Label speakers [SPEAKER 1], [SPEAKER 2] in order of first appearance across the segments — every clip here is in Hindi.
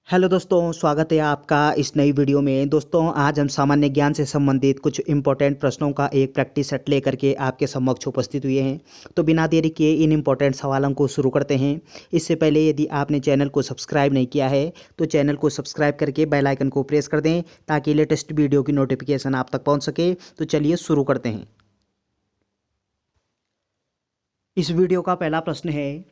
[SPEAKER 1] हेलो दोस्तों, स्वागत है आपका इस नई वीडियो में। दोस्तों, आज हम सामान्य ज्ञान से संबंधित कुछ इंपॉर्टेंट प्रश्नों का एक प्रैक्टिस सेट लेकर के आपके समक्ष उपस्थित हुए हैं। तो बिना देरी किए इन इंपॉर्टेंट सवालों को शुरू करते हैं। इससे पहले यदि आपने चैनल को सब्सक्राइब नहीं किया है तो चैनल को सब्सक्राइब करके बेल आइकन को प्रेस कर दें ताकि लेटेस्ट वीडियो की नोटिफिकेशन आप तक पहुँच सके। तो चलिए शुरू करते हैं। इस वीडियो का पहला प्रश्न है,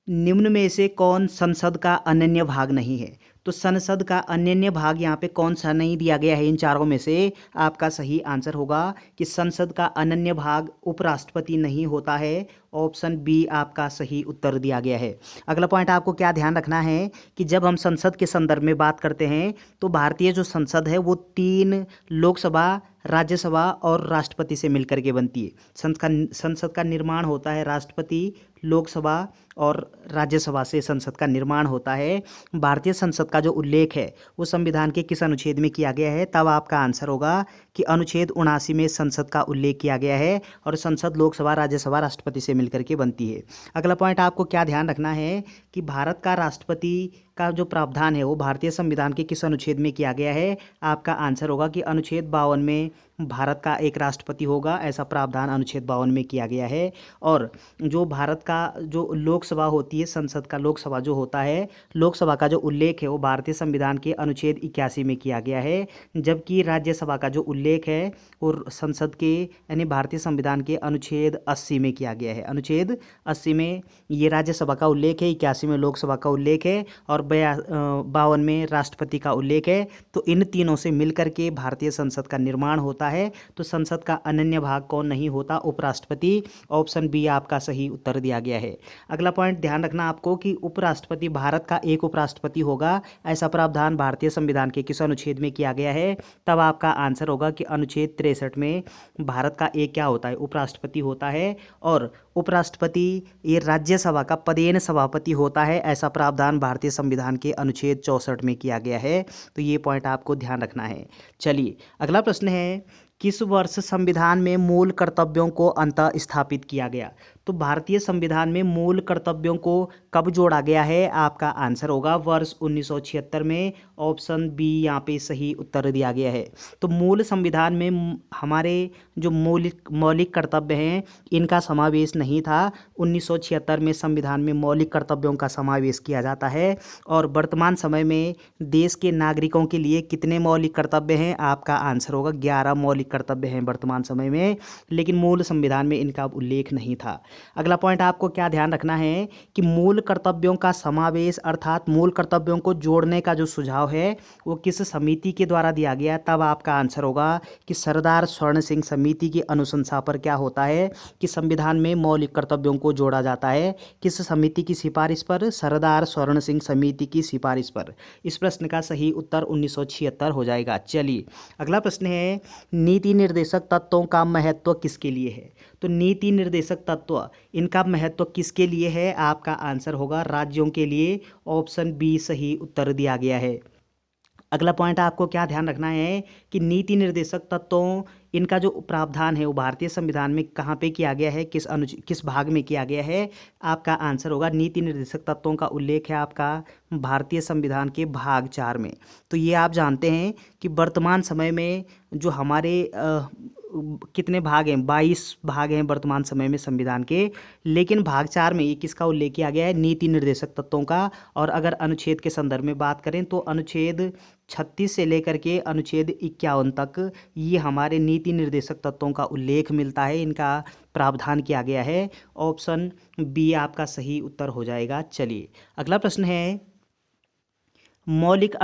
[SPEAKER 1] निम्न में से कौन संसद का अनन्य भाग नहीं है? तो संसद का अनन्य भाग यहाँ पे कौन सा नहीं दिया गया है? इन चारों में से आपका सही आंसर होगा कि संसद का अनन्य भाग उपराष्ट्रपति नहीं होता है। ऑप्शन बी आपका सही उत्तर दिया गया है। अगला पॉइंट आपको क्या ध्यान रखना है कि जब हम संसद के संदर्भ में बात करते हैं तो भारतीय जो संसद है वो 3 लोकसभा, राज्यसभा और राष्ट्रपति से मिलकर के बनती है। संसद का निर्माण होता है राष्ट्रपति, लोकसभा और राज्यसभा से संसद का निर्माण होता है। भारतीय संसद का जो उल्लेख है वो संविधान के किस अनुच्छेद में किया गया है? तब आपका आंसर होगा कि अनुच्छेद 79 में संसद का उल्लेख किया गया है और संसद लोकसभा, राज्यसभा, राष्ट्रपति से मिलकर के बनती है। अगला पॉइंट आपको क्या ध्यान रखना है कि भारत का राष्ट्रपति का जो प्रावधान है वो भारतीय संविधान के किस अनुच्छेद में किया गया है? आपका आंसर होगा कि अनुच्छेद 52 में भारत का एक राष्ट्रपति होगा, ऐसा प्रावधान अनुच्छेद 52 में किया गया है। और जो भारत का जो लोकसभा होती है, संसद का लोकसभा जो होता है, लोकसभा का जो उल्लेख है वो भारतीय संविधान के अनुच्छेद 81 में किया गया है, जबकि राज्यसभा का जो उल्लेख है वो संसद के यानी भारतीय संविधान के अनुच्छेद 80 में किया गया है। अनुच्छेद 80 में ये राज्यसभा का उल्लेख है, 81 में लोकसभा का उल्लेख है और 52 में राष्ट्रपति का उल्लेख है। तो इन तीनों से मिलकर के भारतीय संसद का निर्माण होता है। तो संसद का अनन्य भाग कौन नहीं होता? उपराष्ट्रपति। ऑप्शन बी आपका सही उत्तर दिया गया है। अगला पॉइंट ध्यान रखना आपको कि उपराष्ट्रपति, भारत का एक उपराष्ट्रपति होगा, ऐसा प्रावधान भारतीय संविधान के किस अनुच्छेद में किया गया है? तब आपका आंसर होगा कि अनुच्छेद 63 में भारत का एक क्या होता है? उपराष्ट्रपति होता है। और उपराष्ट्रपति ये राज्यसभा का पदेन सभापति होता है, ऐसा प्रावधान भारतीय संविधान के अनुच्छेद 64 में किया गया है। तो ये पॉइंट आपको ध्यान रखना है। चलिए अगला प्रश्न है, किस वर्ष संविधान में मूल कर्तव्यों को अंतः स्थापित किया गया? तो भारतीय संविधान में मूल कर्तव्यों को कब जोड़ा गया है? आपका आंसर होगा वर्ष 1976 में। ऑप्शन बी यहाँ पे सही उत्तर दिया गया है। तो मूल संविधान में हमारे जो मौलिक कर्तव्य हैं इनका समावेश नहीं था। 1976 में संविधान में मौलिक कर्तव्यों का समावेश किया जाता है। और वर्तमान समय में देश के नागरिकों के लिए कितने मौलिक कर्तव्य हैं? आपका आंसर होगा 11 मौलिक कर्तव्य हैं वर्तमान समय में, लेकिन मूल संविधान में इनका उल्लेख नहीं था। अगला पॉइंट आपको क्या ध्यान रखना है कि मूल कर्तव्यों का समावेश अर्थात मूल कर्तव्यों को जोड़ने का जो सुझाव है वो किस समिति के द्वारा दिया गया? तब आपका आंसर होगा कि सरदार स्वर्ण सिंह समिति की अनुशंसा पर क्या होता है कि संविधान में मौलिक कर्तव्यों को जोड़ा जाता है। किस समिति की सिफारिश पर? सरदार स्वर्ण सिंह समिति की सिफारिश पर। इस प्रश्न का सही उत्तर 1976 हो जाएगा। चलिए अगला प्रश्न है, नीति निर्देशक तत्वों का महत्व किसके लिए है? तो नीति निर्देशक तत्व इनका महत्व किसके लिए है? आपका आंसर होगा राज्यों के लिए। ऑप्शन बी सही उत्तर दिया गया है। अगला पॉइंट आपको क्या ध्यान रखना है कि नीति निर्देशक तत्वों इनका जो प्रावधान है वो भारतीय संविधान में कहाँ पे किया गया है? किस भाग में किया गया है? आपका आंसर होगा नीति निर्देशक तत्वों का उल्लेख है आपका भारतीय संविधान के भाग 4 में। तो ये आप जानते हैं कि वर्तमान समय में जो हमारे कितने भाग हैं? 22 भाग हैं वर्तमान समय में संविधान के, लेकिन भाग 4 में ये किसका उल्लेख किया गया है? नीति निर्देशक तत्वों का। और अगर अनुच्छेद के संदर्भ में बात करें तो अनुच्छेद 36 से लेकर के अनुच्छेद 51 तक ये हमारे नीति निर्देशक तत्वों का उल्लेख मिलता है, इनका प्रावधान किया गया है। ऑप्शन बी आपका सही उत्तर हो जाएगा। चलिए अगला प्रश्न है, मौलिक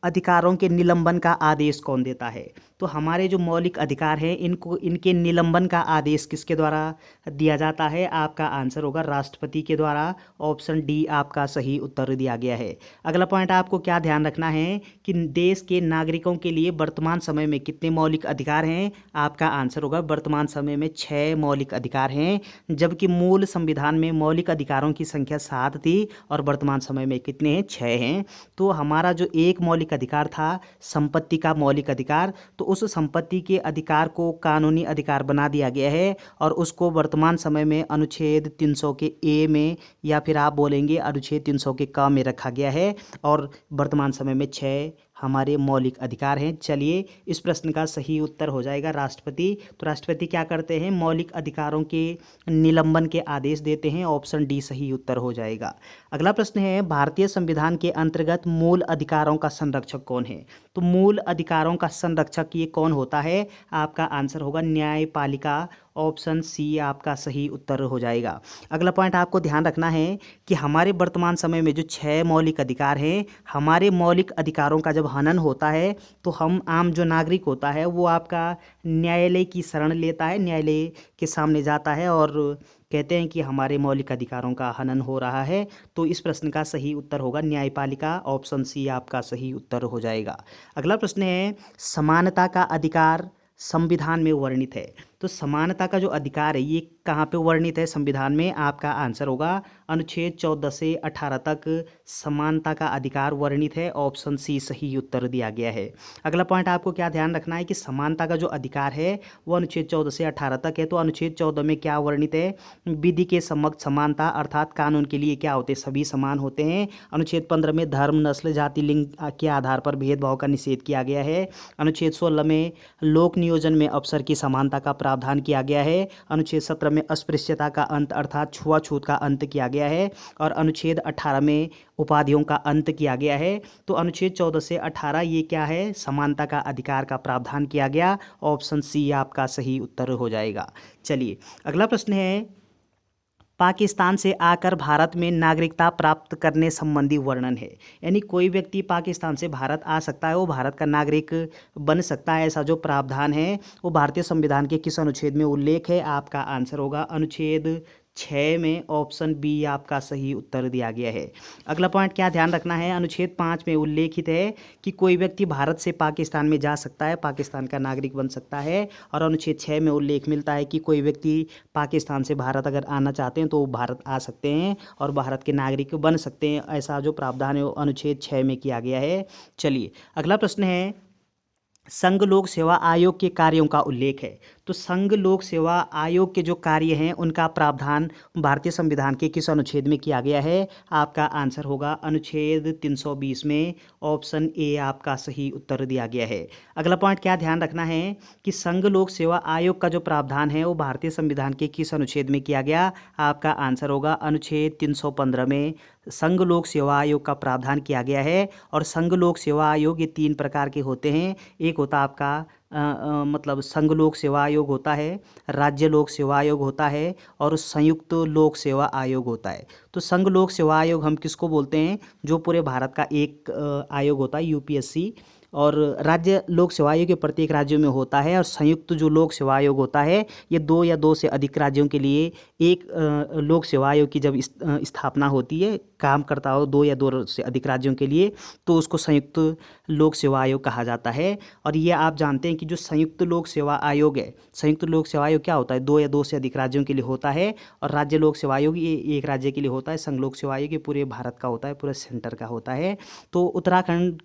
[SPEAKER 1] अधिकारों के निलंबन का आदेश कौन देता है? तो हमारे जो मौलिक अधिकार हैं इनके निलंबन का आदेश किसके द्वारा दिया जाता है? आपका आंसर होगा राष्ट्रपति के द्वारा। ऑप्शन डी आपका सही उत्तर दिया गया है। अगला पॉइंट आपको क्या ध्यान रखना है कि देश के नागरिकों के लिए वर्तमान समय में कितने मौलिक अधिकार हैं? आपका आंसर होगा वर्तमान समय में 6 मौलिक अधिकार हैं, जबकि मूल संविधान में मौलिक अधिकारों की संख्या 7 थी और वर्तमान समय में कितने हैं? 6 हैं। तो हमारा जो एक मौलिक अधिकार था संपत्ति का मौलिक अधिकार, तो उस संपत्ति के अधिकार को कानूनी अधिकार बना दिया गया है और उसको वर्तमान समय में अनुच्छेद 300 के ए में या फिर आप बोलेंगे अनुच्छेद 300 के क में रखा गया है और वर्तमान समय में 6 हमारे मौलिक अधिकार हैं। चलिए, इस प्रश्न का सही उत्तर हो जाएगा राष्ट्रपति। तो राष्ट्रपति क्या करते हैं? मौलिक अधिकारों के निलंबन के आदेश देते हैं। ऑप्शन डी सही उत्तर हो जाएगा। अगला प्रश्न है, भारतीय संविधान के अंतर्गत मूल अधिकारों का संरक्षक कौन है? तो मूल अधिकारों का संरक्षक ये कौन होता है? आपका आंसर होगा न्यायपालिका। ऑप्शन सी आपका सही उत्तर हो जाएगा। अगला पॉइंट आपको ध्यान रखना है कि हमारे वर्तमान समय में जो 6 मौलिक अधिकार हैं, हमारे मौलिक अधिकारों का जब हनन होता है तो हम आम जो नागरिक होता है वो आपका न्यायालय की शरण लेता है, न्यायालय के सामने जाता है और कहते हैं कि हमारे मौलिक अधिकारों का हनन हो रहा है। तो इस प्रश्न का सही उत्तर होगा न्यायपालिका। ऑप्शन सी आपका सही उत्तर हो जाएगा। अगला प्रश्न है, समानता का अधिकार संविधान में वर्णित है। तो समानता का जो अधिकार है ये कहाँ पे वर्णित है संविधान में? आपका आंसर होगा अनुच्छेद 14 से 18 तक समानता का अधिकार वर्णित है। ऑप्शन सी सही उत्तर दिया गया है। अगला पॉइंट आपको क्या ध्यान रखना है कि समानता का जो अधिकार है वो अनुच्छेद 14 से 18 तक है। तो अनुच्छेद 14 में क्या वर्णित है? विधि के समक्ष समानता, अर्थात कानून के लिए क्या होते हैं? सभी समान होते हैं। अनुच्छेद 15 में धर्म, नस्ल, जाति, लिंग के आधार पर भेदभाव का निषेध किया गया है। अनुच्छेद 16 में लोक नियोजन में अवसर की समानता का प्रावधान किया गया है। अनुच्छेद 17 में अस्पृश्यता का अंत अर्थात छुआछूत का अंत किया गया है और अनुच्छेद 18 में उपाधियों का अंत किया गया है। तो अनुच्छेद 14 से 18 ये क्या है? समानता का अधिकार का प्रावधान किया गया। ऑप्शन सी आपका सही उत्तर हो जाएगा। चलिए, अगला प्रश्न है, पाकिस्तान से आकर भारत में नागरिकता प्राप्त करने संबंधी वर्णन है। यानी कोई व्यक्ति पाकिस्तान से भारत आ सकता है, वो भारत का नागरिक बन सकता है, ऐसा जो प्रावधान है वो भारतीय संविधान के किस अनुच्छेद में उल्लेख है? आपका आंसर होगा अनुच्छेद 6 में। ऑप्शन बी आपका सही उत्तर दिया गया है। अगला पॉइंट क्या ध्यान रखना है? अनुच्छेद 5 में उल्लेखित है कि कोई व्यक्ति भारत से पाकिस्तान में जा सकता है, पाकिस्तान का नागरिक बन सकता है। और अनुच्छेद 6 में उल्लेख मिलता है कि कोई व्यक्ति पाकिस्तान से भारत अगर आना चाहते हैं तो वो भारत आ सकते हैं और भारत के नागरिक बन सकते हैं। ऐसा जो प्रावधान है वो अनुच्छेद 6 में किया गया है। चलिए, अगला प्रश्न है, संघ लोक सेवा आयोग के कार्यों का उल्लेख है। तो संघ लोक सेवा आयोग के जो कार्य हैं उनका प्रावधान भारतीय संविधान के किस अनुच्छेद में किया गया है? आपका आंसर होगा अनुच्छेद 320 में। ऑप्शन ए आपका सही उत्तर दिया गया है। अगला पॉइंट क्या ध्यान रखना है कि संघ लोक सेवा आयोग का जो प्रावधान है वो भारतीय संविधान के किस अनुच्छेद में किया गया? आपका आंसर होगा अनुच्छेद 315 में संघ लोक सेवा आयोग का प्रावधान किया गया है। और संघ लोक सेवा आयोग ये 3 प्रकार के होते हैं। एक होता आपका मतलब संघ लोक सेवा आयोग होता है, राज्य लोक सेवा आयोग होता है और संयुक्त लोक सेवा आयोग होता है। तो संघ लोक सेवा आयोग हम किसको बोलते हैं? जो पूरे भारत का एक आयोग होता है, यूपीएससी। और राज्य लोक सेवा आयोग के प्रत्येक राज्यों में होता है। और संयुक्त जो लोक सेवा आयोग होता है ये 2 या 2 से अधिक राज्यों के लिए एक लोक सेवा आयोग की जब स्थापना होती है, काम करता हो 2 या 2 से अधिक राज्यों के लिए, तो उसको संयुक्त लोक सेवा आयोग कहा जाता है। और ये आप जानते हैं कि जो संयुक्त लोक सेवा आयोग है, संयुक्त लोक सेवा आयोग क्या होता है? 2 या 2 से अधिक राज्यों के लिए होता है। और राज्य लोक सेवा आयोग ये एक राज्य के लिए होता है। संघ लोक सेवा आयोग ये पूरे भारत का होता है, पूरे सेंटर का होता है। तो उत्तराखंड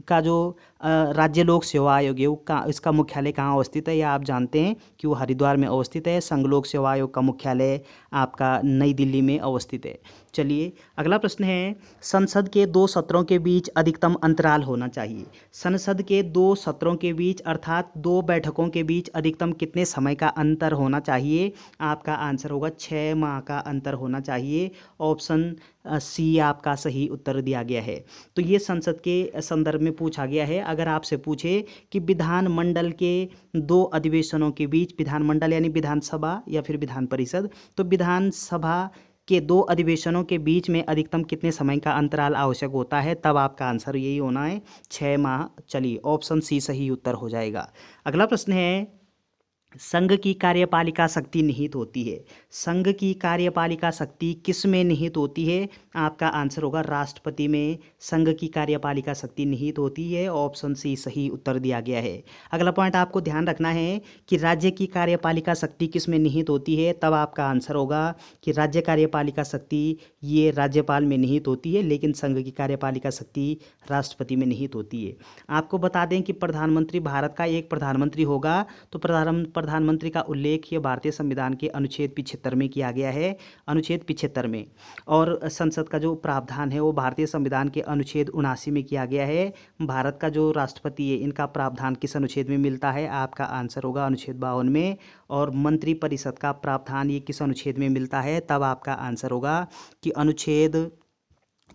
[SPEAKER 1] का जो राज्य लोक सेवा आयोग है वो इसका मुख्यालय कहाँ अवस्थित है? या आप जानते हैं कि वो हरिद्वार में अवस्थित है। संघ लोक सेवा आयोग का मुख्यालय आपका नई दिल्ली में अवस्थित है। चलिए, अगला प्रश्न है, संसद के 2 सत्रों के बीच अधिकतम अंतराल होना चाहिए। संसद के 2 सत्रों के बीच अर्थात 2 बैठकों के बीच अधिकतम कितने समय का अंतर होना चाहिए? आपका आंसर होगा 6 माह का अंतर होना चाहिए। ऑप्शन सी आपका सही उत्तर दिया गया है। तो ये संसद के संदर्भ में पूछा गया है। अगर आपसे पूछे कि विधानमंडल के 2 अधिवेशनों के बीच, विधानमंडल यानी विधानसभा या फिर विधान परिषद, तो विधानसभा के 2 अधिवेशनों के बीच में अधिकतम कितने समय का अंतराल आवश्यक होता है? तब आपका आंसर यही होना है 6 माह। चलिए, ऑप्शन सी सही उत्तर हो जाएगा। अगला प्रश्न है, संघ की कार्यपालिका शक्ति निहित होती है। संघ की कार्यपालिका शक्ति किस में निहित होती है? आपका आंसर होगा राष्ट्रपति में संघ की कार्यपालिका शक्ति निहित होती है। ऑप्शन सी सही उत्तर दिया गया है। अगला पॉइंट आपको ध्यान रखना है कि राज्य की कार्यपालिका शक्ति किस में निहित होती है, तब आपका आंसर होगा कि राज्य कार्यपालिका शक्ति ये राज्यपाल में निहित होती है, लेकिन संघ की कार्यपालिका शक्ति राष्ट्रपति में निहित होती है। आपको बता दें कि प्रधानमंत्री, भारत का एक प्रधानमंत्री होगा, तो प्रधानमंत्री का उल्लेख ये भारतीय संविधान के अनुच्छेद 75 में किया गया है, अनुच्छेद 75 में। और संसद का जो प्रावधान है वो भारतीय संविधान के अनुच्छेद 79 में किया गया है। भारत का जो राष्ट्रपति है इनका प्रावधान किस अनुच्छेद में मिलता है? आपका आंसर होगा अनुच्छेद 52 में। और मंत्रिपरिषद का प्रावधान ये किस अनुच्छेद में मिलता है? तब आपका आंसर होगा कि अनुच्छेद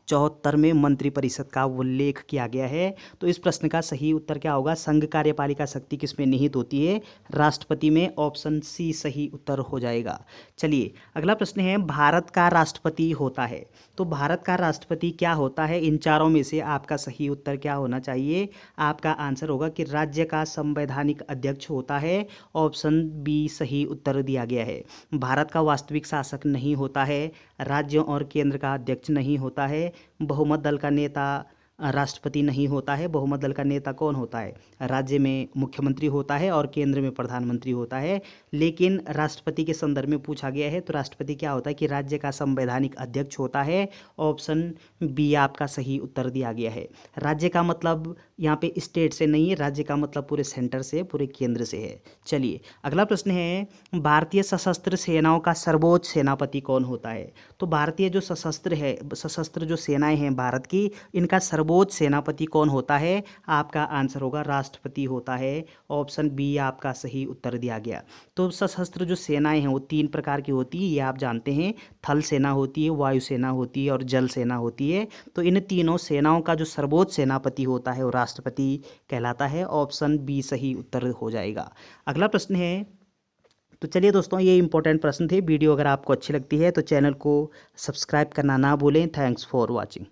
[SPEAKER 1] 74 में मंत्रिपरिषद का उल्लेख किया गया है। तो इस प्रश्न का सही उत्तर क्या होगा? संघ कार्यपालिका शक्ति किस में निहित होती है? राष्ट्रपति में। ऑप्शन सी सही उत्तर हो जाएगा। चलिए अगला प्रश्न है, भारत का राष्ट्रपति होता है। तो भारत का राष्ट्रपति क्या होता है? इन चारों में से आपका सही उत्तर क्या होना चाहिए? आपका आंसर होगा कि राज्य का संवैधानिक अध्यक्ष होता है। ऑप्शन बी सही उत्तर दिया गया है। भारत का वास्तविक शासक नहीं होता है, राज्यों और केंद्र का अध्यक्ष नहीं होता है, बहुमत दल का नेता राष्ट्रपति नहीं होता है। बहुमत दल का नेता कौन होता है? राज्य में मुख्यमंत्री होता है और केंद्र में प्रधानमंत्री होता है। लेकिन राष्ट्रपति के संदर्भ में पूछा गया है तो राष्ट्रपति क्या होता है कि राज्य का संवैधानिक अध्यक्ष होता है। ऑप्शन बी आपका सही उत्तर दिया गया है। राज्य का मतलब यहाँ पे स्टेट से नहीं है, राज्य का मतलब पूरे सेंटर से, पूरे केंद्र से है। चलिए अगला प्रश्न है, भारतीय सशस्त्र सेनाओं का सर्वोच्च सेनापति कौन होता है? तो भारतीय जो सशस्त्र जो सेनाएं हैं भारत की, इनका सर्वोच्च सेनापति कौन होता है? आपका आंसर होगा राष्ट्रपति होता है। ऑप्शन बी आपका सही उत्तर दिया गया। तो सशस्त्र जो सेनाएं हैं वो 3 प्रकार की होती है, ये आप जानते हैं। थल सेना होती है, वायु सेना होती है और जल सेना होती है। तो इन तीनों सेनाओं का जो सर्वोच्च सेनापति होता है वो राष्ट्रपति कहलाता है। ऑप्शन बी सही उत्तर हो जाएगा। अगला प्रश्न है, तो चलिए दोस्तों ये इंपॉर्टेंट प्रश्न थे। वीडियो अगर आपको अच्छी लगती है तो चैनल को सब्सक्राइब करना ना भूलें। Thanks for watching.